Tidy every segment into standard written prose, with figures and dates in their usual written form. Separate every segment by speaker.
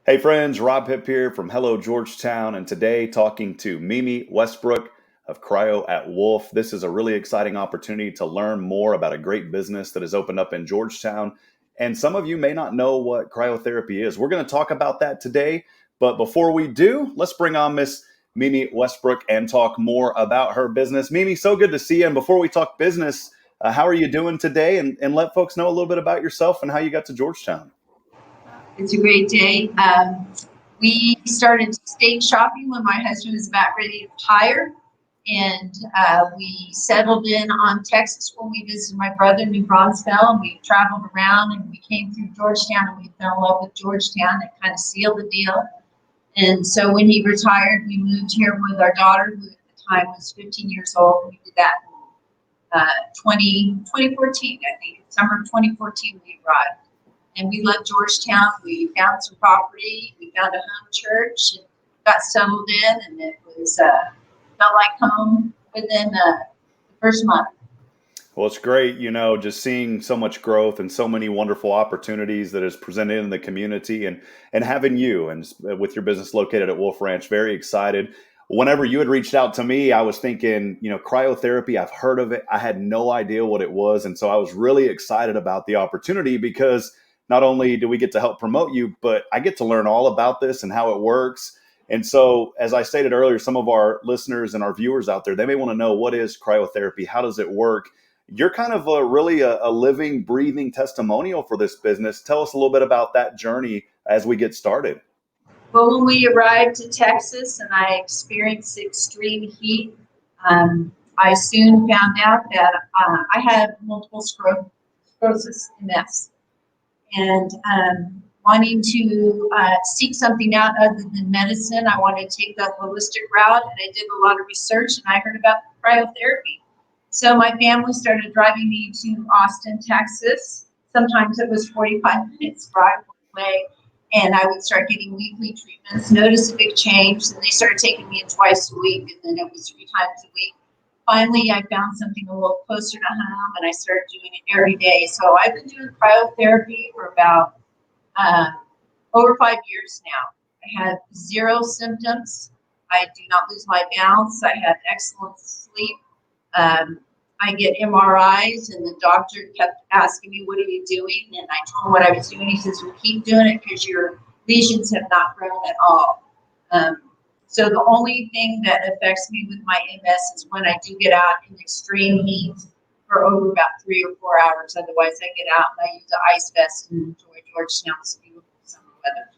Speaker 1: Hey friends, Rob Hip here from Hello Georgetown, and today talking to Mimi Westbrook of Cryo at Wolf. This is a really exciting opportunity to learn more about a great business that has opened up in Georgetown. And some of you may not know what cryotherapy is. We're going to talk about that today. But before we do, let's bring on Miss Mimi Westbrook and talk more about her business. Mimi, so good to see you. And before we talk business, how are you doing today? And let folks know a little bit about yourself and how you got to Georgetown.
Speaker 2: It's a great day. We started state shopping when my husband was about ready to retire, and we settled in on Texas when we visited my brother in New Braunfels, and we traveled around, and we came through Georgetown, and we fell in love with Georgetown. It kind of sealed the deal. And so when he retired, we moved here with our daughter, who at the time was 15 years old. We did that in 2014, I think. Summer of 2014, we arrived. And we love Georgetown. We found some property. We found a home church and got settled in, and it was felt like home within the first month.
Speaker 1: Well, it's great, just seeing so much growth and so many wonderful opportunities that is presented in the community and having you and with your business located at Wolf Ranch, very excited. Whenever you had reached out to me, I was thinking, cryotherapy, I've heard of it. I had no idea what it was. And so I was really excited about the opportunity because not only do we get to help promote you, but I get to learn all about this and how it works. And so, as I stated earlier, some of our listeners and our viewers out there, they may want to know, what is cryotherapy? How does it work? You're kind of a living, breathing testimonial for this business. Tell us a little bit about that journey as we get started.
Speaker 2: Well, when we arrived to Texas and I experienced extreme heat, I soon found out that I had multiple sclerosis, MS. And wanting to seek something out other than medicine, I wanted to take the holistic route, and I did a lot of research, and I heard about cryotherapy. So my family started driving me to Austin, Texas. Sometimes it was 45 minutes drive one way, and I would start getting weekly treatments, notice a big change, and they started taking me in twice a week, and then it was 3 times a week. Finally, I found something a little closer to home, and I started doing it every day. So I've been doing cryotherapy for about over 5 years now. I have zero symptoms. I do not lose my balance. I have excellent sleep. I get MRIs, and the doctor kept asking me, "What are you doing?" And I told him what I was doing. He says, "Well, keep doing it because your lesions have not grown at all." So the only thing that affects me with my MS is when I do get out in extreme heat for over about 3 or 4 hours. Otherwise, I get out and I use an ice vest and enjoy Georgetown's beautiful summer weather.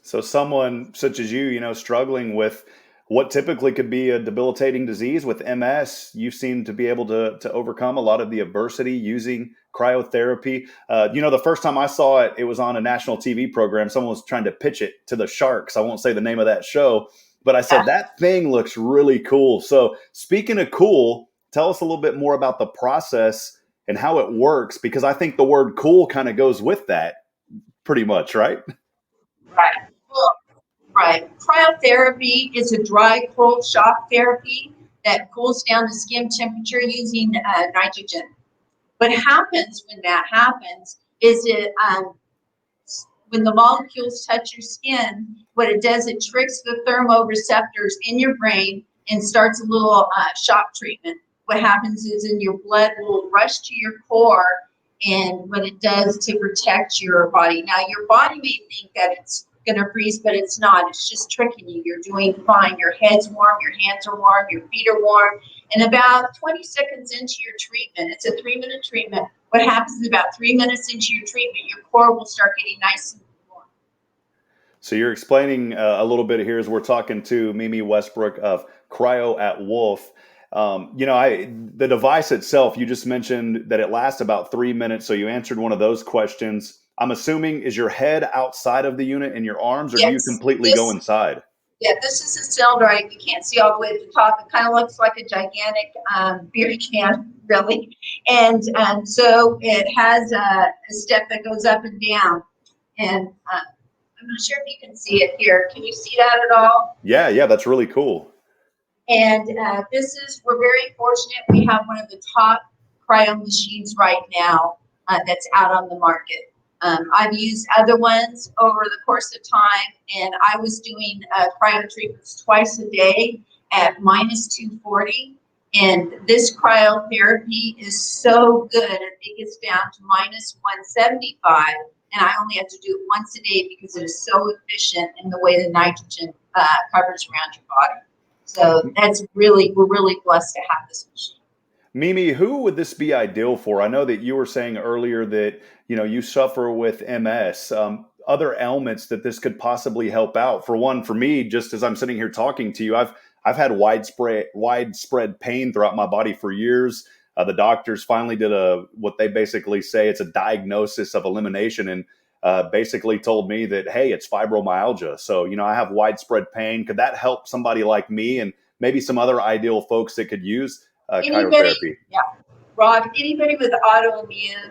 Speaker 1: So someone such as you, struggling with what typically could be a debilitating disease with MS, you seem to be able to overcome a lot of the adversity using cryotherapy. The first time I saw it, it was on a national TV program. Someone was trying to pitch it to the Sharks. I won't say the name of that show, but I said, that thing looks really cool. So speaking of cool, tell us a little bit more about the process and how it works, because I think the word cool kind of goes with that pretty much, right?
Speaker 2: Right. Well, right. Cryotherapy is a dry cold shock therapy that cools down to skin temperature using nitrogen. What happens when that happens is when the molecules touch your skin, what it does, it tricks the thermoreceptors in your brain and starts a little shock treatment. What happens is your blood will rush to your core, and what it does to protect your body. Now, your body may think that it's going to freeze, but it's not. It's just tricking you. You're doing fine. Your head's warm, your hands are warm, your feet are warm. And about 20 seconds into your treatment, it's a 3-minute treatment. What happens is about 3 minutes into your treatment, your core will start getting nice and warm.
Speaker 1: So you're explaining a little bit here as we're talking to Mimi Westbrook of Cryo at Wolf. The device itself, you just mentioned that it lasts about 3 minutes. So you answered one of those questions. I'm assuming, is your head outside of the unit in your arms, or do you completely go inside?
Speaker 2: Yeah, this is a cylinder. You can't see all the way to the top. It kind of looks like a gigantic beer can, really. And so it has a step that goes up and down. And I'm not sure if you can see it here. Can you see that at all?
Speaker 1: Yeah, that's really cool.
Speaker 2: And we're very fortunate. We have one of the top cryo machines right now that's out on the market. I've used other ones over the course of time, and I was doing cryo treatments twice a day at -240. And this cryotherapy is so good. It gets down to -175, and I only have to do it once a day because it is so efficient in the way the nitrogen covers around your body. So we're really blessed to have this machine.
Speaker 1: Mimi, who would this be ideal for? I know that you were saying earlier that you suffer with MS. Other ailments that this could possibly help out. For one, for me, just as I'm sitting here talking to you, I've had widespread pain throughout my body for years. The doctors finally did what they basically say it's a diagnosis of elimination, and basically told me that, hey, it's fibromyalgia. So I have widespread pain. Could that help somebody like me and maybe some other ideal folks that could use
Speaker 2: Anybody,
Speaker 1: cryotherapy?
Speaker 2: yeah, Rob, anybody with autoimmune,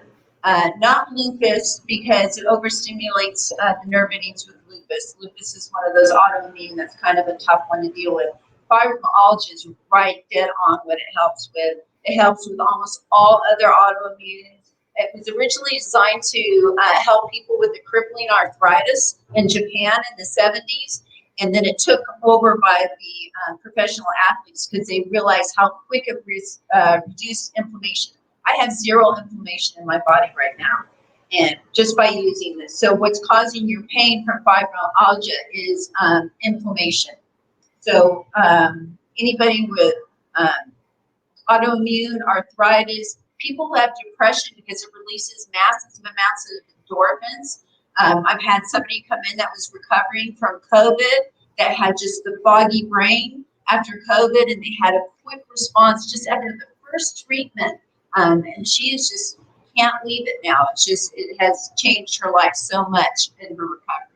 Speaker 2: not lupus, because it overstimulates the nerve endings with lupus. Lupus is one of those autoimmune that's kind of a tough one to deal with. Fibromyalgia is right dead on what it helps with. It helps with almost all other autoimmunes. It was originally designed to help people with the crippling arthritis in Japan in the 70s. And then it took over by the professional athletes because they realized how quick it reduced inflammation. I have zero inflammation in my body right now, and just by using this. So what's causing your pain from fibromyalgia is inflammation. So anybody with autoimmune arthritis, people who have depression because it releases massive amounts of endorphins. I've had somebody come in that was recovering from COVID that had just the foggy brain after COVID, and they had a quick response just after the first treatment. And she is just can't leave it now. It has changed her life so much in her recovery.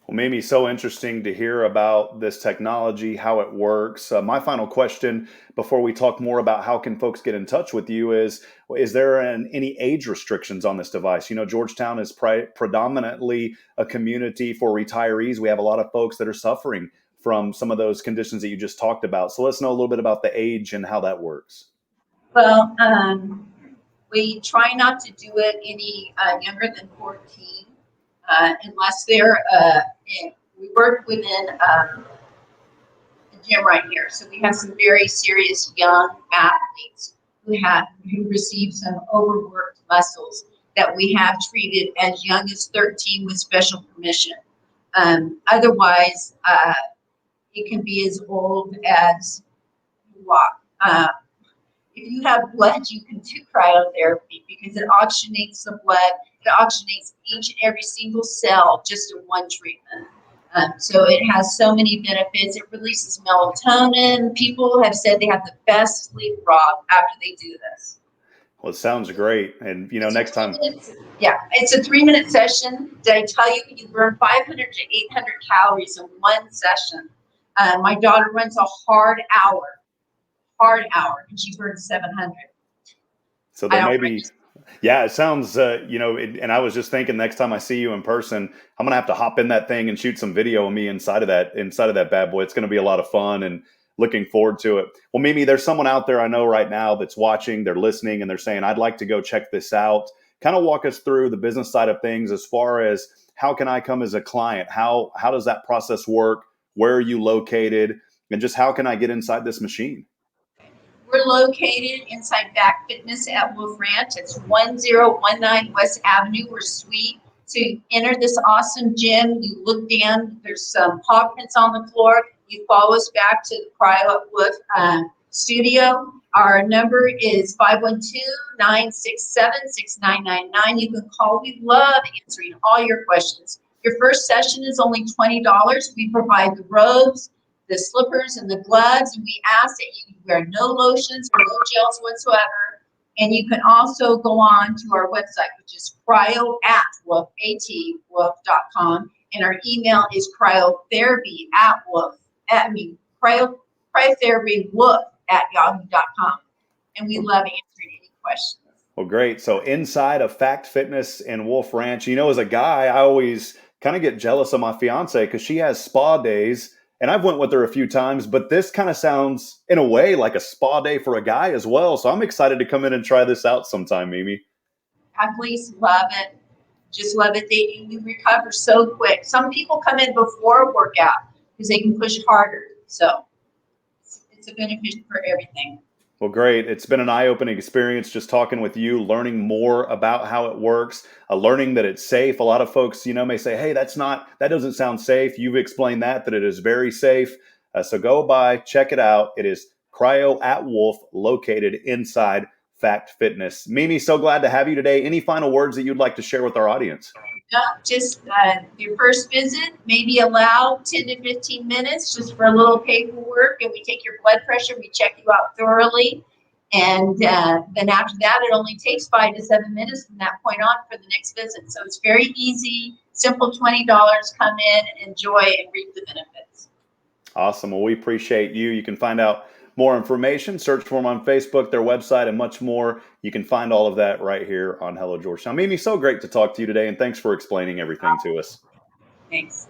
Speaker 1: Well, Mimi, so interesting to hear about this technology, how it works. My final question before we talk more about how can folks get in touch with you is there any age restrictions on this device? Georgetown is predominantly a community for retirees. We have a lot of folks that are suffering from some of those conditions that you just talked about. So let's know a little bit about the age and how that works.
Speaker 2: Well, we try not to do it any younger than 14. Unless they're we work within the gym right here, so we have some very serious young athletes who receive some overworked muscles that we have treated as young as 13 with special permission. Otherwise, it can be as old as you walk. If you have blood, you can do cryotherapy because it oxygenates the blood. It oxygenates each and every single cell just in one treatment. So it has so many benefits. It releases melatonin. People have said they have the best sleep, Rob, after they do this.
Speaker 1: Well, it sounds great. And, next time.
Speaker 2: Yeah, it's a 3-minute session. Did I tell you you burn 500 to 800 calories in one session? My daughter runs a hard hour, and she burns 700.
Speaker 1: So there may be, yeah, it sounds, and I was just thinking next time I see you in person, I'm going to have to hop in that thing and shoot some video of me inside of that bad boy. It's going to be a lot of fun and looking forward to it. Well, Mimi, there's someone out there I know right now that's watching, they're listening, and they're saying, I'd like to go check this out. Kind of walk us through the business side of things as far as how can I come as a client? How does that process work? Where are you located? And just how can I get inside this machine?
Speaker 2: We're located inside Back Fitness at Wolf Ranch. It's 1019 West Avenue. We're sweet. To enter this awesome gym, you look down, there's some paw prints on the floor. You follow us back to the Cryo at Wolf studio. Our number is 512-967-6999. You can call. We love answering all your questions. Your first session is only $20. We provide the robes, the slippers, and the gloves, and we ask that you wear no lotions or no gels whatsoever. And you can also go on to our website, which is cryo@wolf.com, and our email is cryotherapywolf@yahoo.com, and we love answering any questions.
Speaker 1: Well, great. So inside of Fact Fitness in Wolf Ranch, as a guy, I always kind of get jealous of my fiance because she has spa days. And I've went with her a few times, but this kind of sounds, in a way, like a spa day for a guy as well. So I'm excited to come in and try this out sometime, Mimi.
Speaker 2: Athletes love it. Just love it. You recover so quick. Some people come in before a workout because they can push harder. So it's a benefit for everything.
Speaker 1: Well, great. It's been an eye-opening experience just talking with you, learning more about how it works, learning that it's safe. A lot of folks, may say, "Hey, that doesn't sound safe." You've explained that it is very safe. So go by, check it out. It is Cryo at Wolf, located inside Fact Fitness. Mimi, so glad to have you today. Any final words that you'd like to share with our audience?
Speaker 2: Just your first visit, maybe allow 10 to 15 minutes just for a little paperwork, and we take your blood pressure, we check you out thoroughly, and then after that, it only takes 5 to 7 minutes from that point on for the next visit. So it's very easy, simple $20, come in, enjoy, and reap the benefits.
Speaker 1: Awesome. Well, we appreciate you. You can find out more information, search for them on Facebook, their website, and much more. You can find all of that right here on Hello Georgetown. Mimi, so great to talk to you today, and thanks for explaining everything to us.
Speaker 2: Thanks.